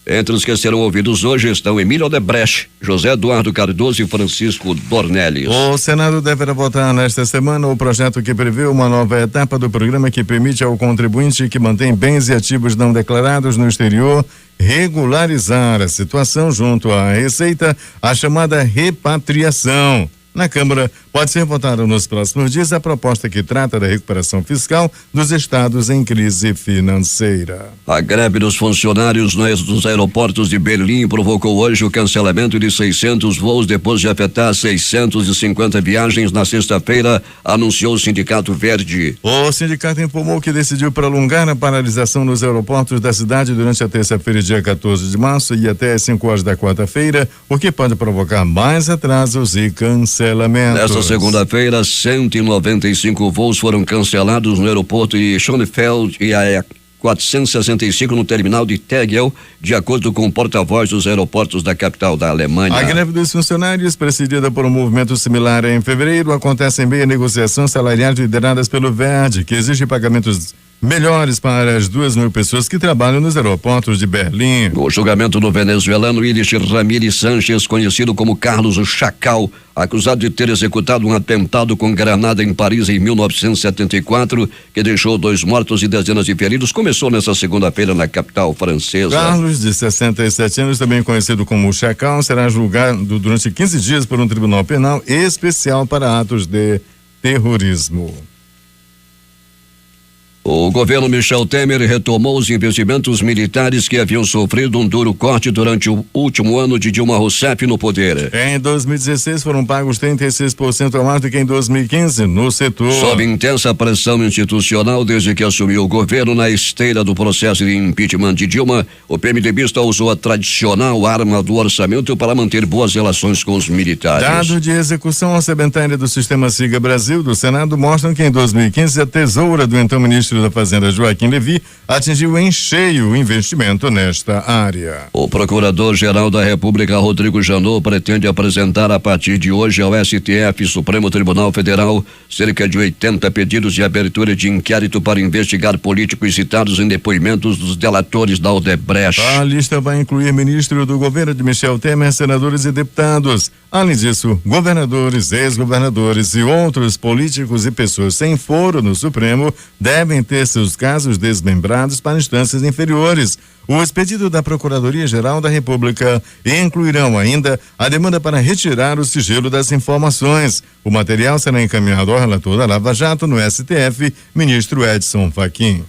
Entre os que serão ouvidos hoje estão Emílio Odebrecht, José Eduardo Cardoso e Francisco Dornelles. O Senado deverá votar nesta semana o projeto que prevê uma nova etapa do programa que permite ao contribuinte que mantém bens e ativos não declarados no exterior regularizar a situação junto à Receita, a chamada repatriação. Na Câmara, pode ser votada nos próximos dias a proposta que trata da recuperação fiscal dos estados em crise financeira. A greve dos funcionários nos aeroportos de Berlim provocou hoje o cancelamento de 600 voos depois de afetar 650 viagens na sexta-feira, anunciou o Sindicato Verde. O sindicato informou que decidiu prolongar a paralisação nos aeroportos da cidade durante a terça-feira, dia 14 de março, e até às 5 horas da quarta-feira, o que pode provocar mais atrasos e cancelamentos. Nesta segunda-feira, 195 voos foram cancelados no aeroporto de Schönefeld e a 465 no terminal de Tegel, de acordo com o porta-voz dos aeroportos da capital da Alemanha. A greve dos funcionários, precedida por um movimento similar em fevereiro, acontece em meio a negociações salariais lideradas pelo Verde, que exige pagamentos melhores para as 2.000 pessoas que trabalham nos aeroportos de Berlim. O julgamento do venezuelano Iris Ramírez Sánchez, conhecido como Carlos Chacal, acusado de ter executado um atentado com granada em Paris em 1974, que deixou 2 mortos e dezenas de feridos, começou nesta segunda-feira na capital francesa. Carlos, de 67 anos, também conhecido como Chacal, será julgado durante 15 dias por um tribunal penal especial para atos de terrorismo. O governo Michel Temer retomou os investimentos militares que haviam sofrido um duro corte durante o último ano de Dilma Rousseff no poder. Em 2016 foram pagos 36% a mais do que em 2015 no setor. Sob intensa pressão institucional desde que assumiu o governo na esteira do processo de impeachment de Dilma, o PMDBista usou a tradicional arma do orçamento para manter boas relações com os militares. Dados de execução orçamentária do Sistema Siga Brasil do Senado mostram que em 2015 a tesoura do então ministro da Fazenda Joaquim Levy atingiu em cheio o investimento nesta área. O Procurador-Geral da República, Rodrigo Janot, pretende apresentar a partir de hoje ao STF, Supremo Tribunal Federal, cerca de 80 pedidos de abertura de inquérito para investigar políticos citados em depoimentos dos delatores da Odebrecht. A lista vai incluir ministro do governo de Michel Temer, senadores e deputados. Além disso, governadores, ex-governadores e outros políticos e pessoas sem foro no Supremo devem ter seus casos desmembrados para instâncias inferiores. O expedido da Procuradoria-Geral da República incluirão ainda a demanda para retirar o sigilo das informações. O material será encaminhado ao relator da Lava Jato no STF, ministro Edson Fachin.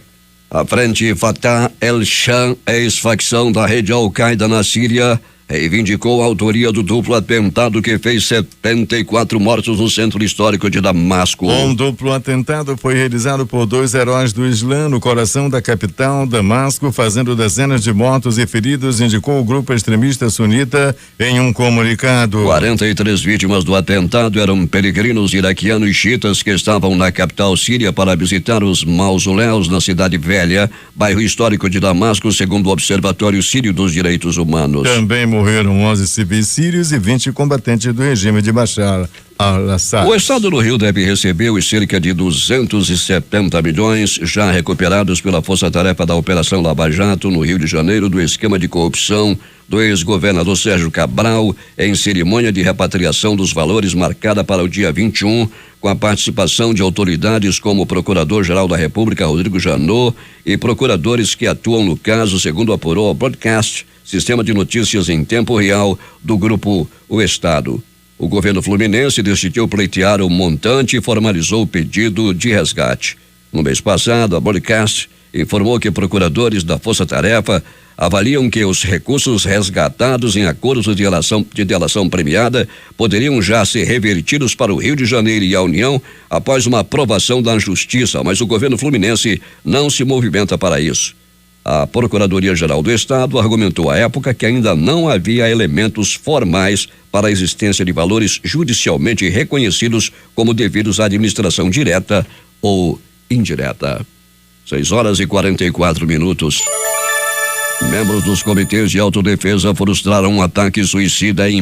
A Frente Fatah el-Sham, ex-facção da rede Al-Qaeda na Síria, reivindicou a autoria do duplo atentado que fez 74 mortos no centro histórico de Damasco. Um duplo atentado foi realizado por 2 heróis do Islã no coração da capital, Damasco, fazendo dezenas de mortos e feridos, indicou o grupo extremista sunita em um comunicado. 43 vítimas do atentado eram peregrinos iraquianos e xiitas que estavam na capital síria para visitar os mausoléus na Cidade Velha, bairro histórico de Damasco, segundo o Observatório Sírio dos Direitos Humanos. Também morreram 11 civis sírios e 20 combatentes do regime de Bashar al-Assad. O estado do Rio deve receber os cerca de 270 milhões já recuperados pela força-tarefa da Operação Lava Jato no Rio de Janeiro do esquema de corrupção do ex-governador Sérgio Cabral, em cerimônia de repatriação dos valores marcada para o dia 21, com a participação de autoridades como o Procurador-Geral da República, Rodrigo Janot, e procuradores que atuam no caso, segundo apurou o Broadcast, sistema de notícias em tempo real do Grupo O Estado. O governo fluminense decidiu pleitear o montante e formalizou o pedido de resgate. No mês passado, a Broadcast informou que procuradores da Força Tarefa avaliam que os recursos resgatados em acordos de delação premiada poderiam já ser revertidos para o Rio de Janeiro e a União após uma aprovação da Justiça, mas o governo fluminense não se movimenta para isso. A Procuradoria-Geral do Estado argumentou à época que ainda não havia elementos formais para a existência de valores judicialmente reconhecidos como devidos à administração direta ou indireta. 6h44. Membros dos comitês de autodefesa frustraram um ataque suicida em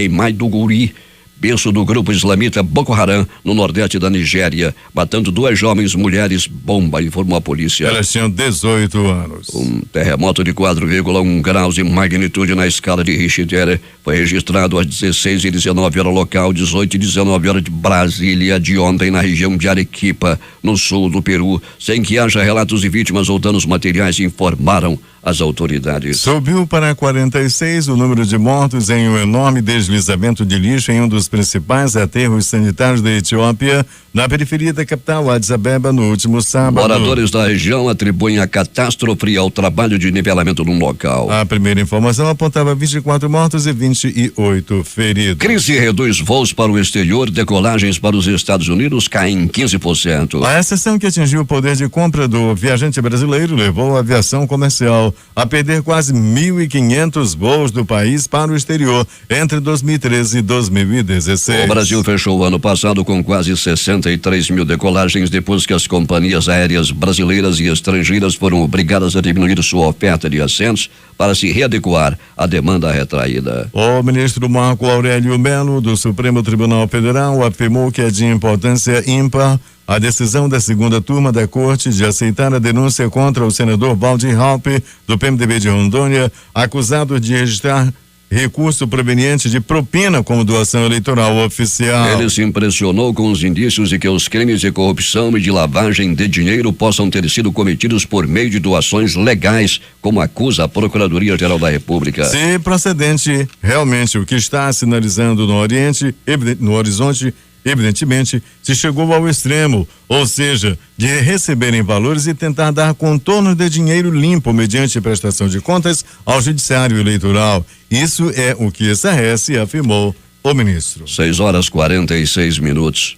Maiduguri, berço do grupo islamita Boko Haram, no nordeste da Nigéria, matando 2 jovens mulheres bomba, informou a polícia. Elas tinham 18 anos. Um terremoto de 4,1 graus de magnitude na escala de Richter foi registrado às 16h19 hora local, 18h19 hora de Brasília de ontem na região de Arequipa, no sul do Peru, sem que haja relatos de vítimas ou danos materiais, informaram as autoridades. Subiu para 46 o número de mortos em um enorme deslizamento de lixo em um dos principais aterros sanitários da Etiópia, na periferia da capital Addis Abeba, no último sábado. Moradores da região atribuem a catástrofe ao trabalho de nivelamento no local. A primeira informação apontava 24 mortos e 28 feridos. Crise reduz voos para o exterior, decolagens para os Estados Unidos caem 15%. A exceção que atingiu o poder de compra do viajante brasileiro levou a aviação comercial a perder quase 1.500 voos do país para o exterior entre 2013 e 2016. O Brasil fechou o ano passado com quase 63 mil decolagens depois que as companhias aéreas brasileiras e estrangeiras foram obrigadas a diminuir sua oferta de assentos para se readequar à demanda retraída. O ministro Marco Aurélio Melo, do Supremo Tribunal Federal, afirmou que é de importância ímpar a decisão da segunda turma da Corte de aceitar a denúncia contra o senador Valdir Halpe, do PMDB de Rondônia, acusado de registrar recurso proveniente de propina como doação eleitoral oficial. Ele se impressionou com os indícios de que os crimes de corrupção e de lavagem de dinheiro possam ter sido cometidos por meio de doações legais, como acusa a Procuradoria-Geral da República. Se procedente, realmente o que está sinalizando no horizonte, evidentemente, se chegou ao extremo, ou seja, de receberem valores e tentar dar contorno de dinheiro limpo mediante prestação de contas ao Judiciário Eleitoral. Isso é o que estarrece, afirmou o ministro. 6h46.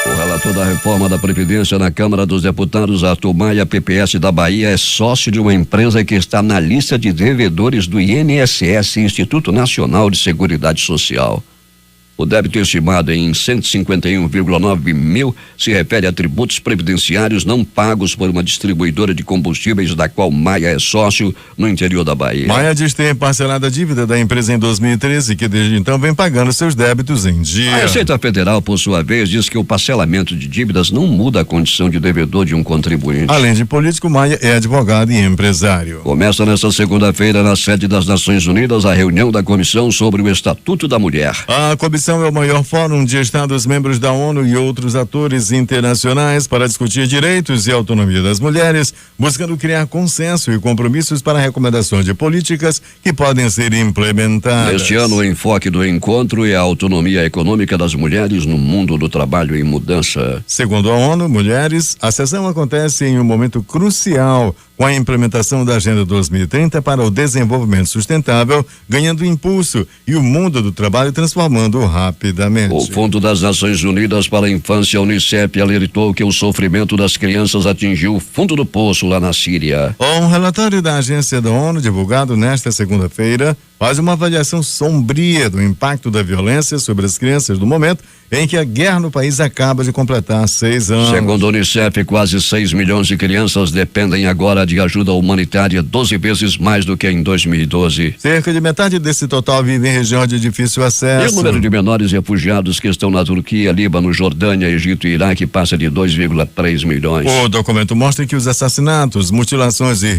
O relator da reforma da Previdência na Câmara dos Deputados, Arthur Maia, PPS da Bahia, é sócio de uma empresa que está na lista de devedores do INSS, Instituto Nacional de Seguridade Social. O débito estimado em 151,9 mil se refere a tributos previdenciários não pagos por uma distribuidora de combustíveis da qual Maia é sócio no interior da Bahia. Maia diz ter parcelado a dívida da empresa em 2013, que desde então vem pagando seus débitos em dia. A Receita Federal, por sua vez, diz que o parcelamento de dívidas não muda a condição de devedor de um contribuinte. Além de político, Maia é advogado e empresário. Começa nesta segunda-feira, na sede das Nações Unidas, a reunião da Comissão sobre o Estatuto da Mulher. A comissão é o maior fórum de Estados-membros da ONU e outros atores internacionais para discutir direitos e autonomia das mulheres, buscando criar consenso e compromissos para a recomendação de políticas que podem ser implementadas. Neste ano, o enfoque do encontro é a autonomia econômica das mulheres no mundo do trabalho em mudança. Segundo a ONU Mulheres, a sessão acontece em um momento crucial com a implementação da Agenda 2030 para o desenvolvimento sustentável, ganhando impulso e o mundo do trabalho transformando rapidamente. O Fundo das Nações Unidas para a Infância, Unicef, alertou que o sofrimento das crianças atingiu o fundo do poço lá na Síria. Um relatório da agência da ONU, divulgado nesta segunda-feira, faz uma avaliação sombria do impacto da violência sobre as crianças no momento em que a guerra no país acaba de completar 6 anos. Segundo a Unicef, quase 6 milhões de crianças dependem agora de ajuda humanitária, 12 vezes mais do que em 2012. Cerca de metade desse total vive em região de difícil acesso. E o número de menores refugiados que estão na Turquia, Líbano, Jordânia, Egito e Iraque passa de 2,3 milhões. O documento mostra que os assassinatos, mutilações e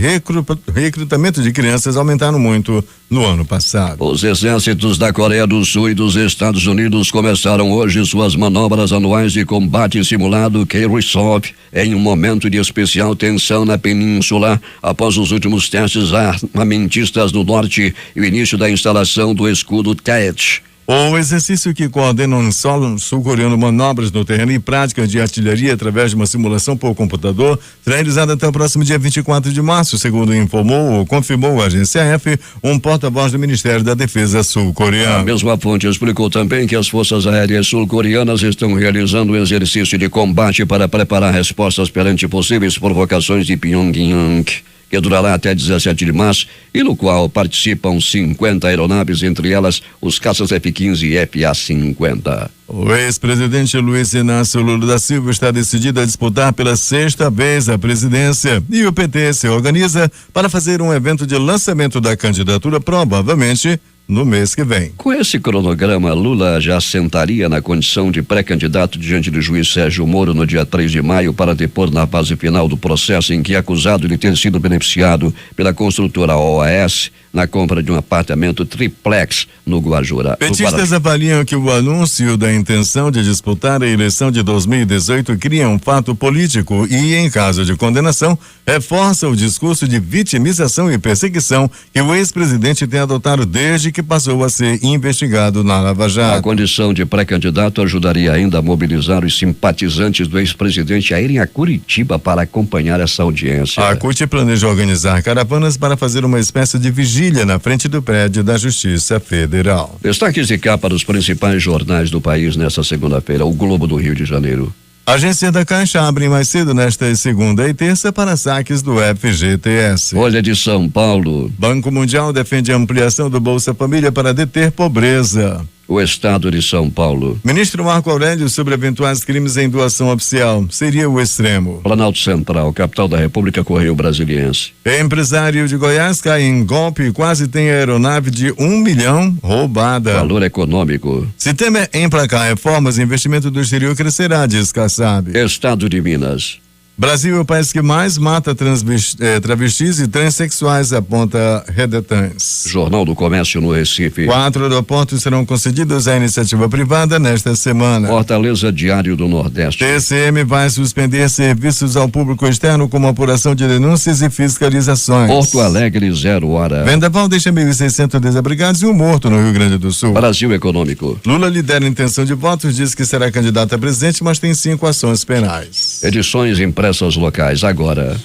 recrutamento de crianças aumentaram muito no ano passado. Os exércitos da Coreia do Sul e dos Estados Unidos começaram hoje suas manobras anuais de combate simulado K-Resolve em um momento de especial tensão na península após os últimos testes armamentistas do norte e o início da instalação do escudo THAAD. O exercício que coordena um solo sul-coreano manobras no terreno e práticas de artilharia através de uma simulação por computador será realizado até o próximo dia 24 de março, segundo informou ou confirmou a agência F, um porta-voz do Ministério da Defesa sul-coreano. A mesma fonte explicou também que as forças aéreas sul-coreanas estão realizando um exercício de combate para preparar respostas perante possíveis provocações de Pyongyang, que durará até 17 de março e no qual participam 50 aeronaves, entre elas os caças F-15 e FA-50. O ex-presidente Luiz Inácio Lula da Silva está decidido a disputar pela 6ª vez a presidência e o PT se organiza para fazer um evento de lançamento da candidatura provavelmente no mês que vem. Com esse cronograma, Lula já assentaria na condição de pré-candidato diante do juiz Sérgio Moro no dia 3 de maio para depor na fase final do processo em que é acusado de ter sido beneficiado pela construtora OAS na compra de um apartamento triplex no Guarujá. Petistas avaliam que o anúncio da intenção de disputar a eleição de 2018 cria um fato político e, em caso de condenação, reforça o discurso de vitimização e perseguição que o ex-presidente tem adotado desde que passou a ser investigado na Lava Jato. A condição de pré-candidato ajudaria ainda a mobilizar os simpatizantes do ex-presidente a irem a Curitiba para acompanhar essa audiência. A CUT planeja organizar caravanas para fazer uma espécie de vigília na frente do prédio da Justiça Federal. Destaques de capa dos principais jornais do país nesta segunda-feira. O Globo do Rio de Janeiro. A agência da Caixa abre mais cedo nesta segunda e terça para saques do FGTS. Folha de São Paulo. Banco Mundial defende a ampliação do Bolsa Família para deter pobreza. O Estado de São Paulo. Ministro Marco Aurélio sobre eventuais crimes em doação oficial. Seria o extremo. Planalto Central, capital da República, Correio Brasiliense. Empresário de Goiás cai em golpe e quase tem aeronave de 1 milhão roubada. Valor econômico. Se Temer emplacar reformas, investimento do exterior crescerá, diz Kassab. Estado de Minas. Brasil é o país que mais mata travestis e transexuais, aponta Redetães. Jornal do Comércio no Recife. 4 aeroportos serão concedidos à iniciativa privada nesta semana. Fortaleza, Diário do Nordeste. TCM vai suspender serviços ao público externo como apuração de denúncias e fiscalizações. Porto Alegre, 0 hora. Vendaval deixa 1.600 desabrigados e um morto no Rio Grande do Sul. Brasil Econômico. Lula lidera a intenção de votos, diz que será candidato a presidente, mas tem 5 ações penais. Edições impressas locais agora.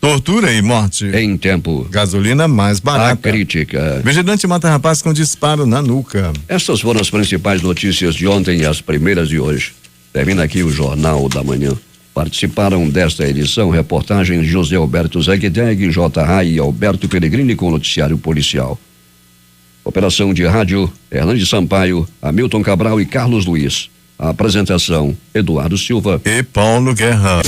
Tortura e morte. Em tempo. Gasolina mais barata. A crítica. Vigilante mata rapaz com disparo na nuca. Estas foram as principais notícias de ontem e as primeiras de hoje. Termina aqui o Jornal da Manhã. Participaram desta edição reportagens José Alberto Zegdeg, J. Rai e Alberto Pellegrini com o noticiário policial. Operação de rádio, Hernandes Sampaio, Hamilton Cabral e Carlos Luiz. A apresentação, Eduardo Silva e Paulo Guerra.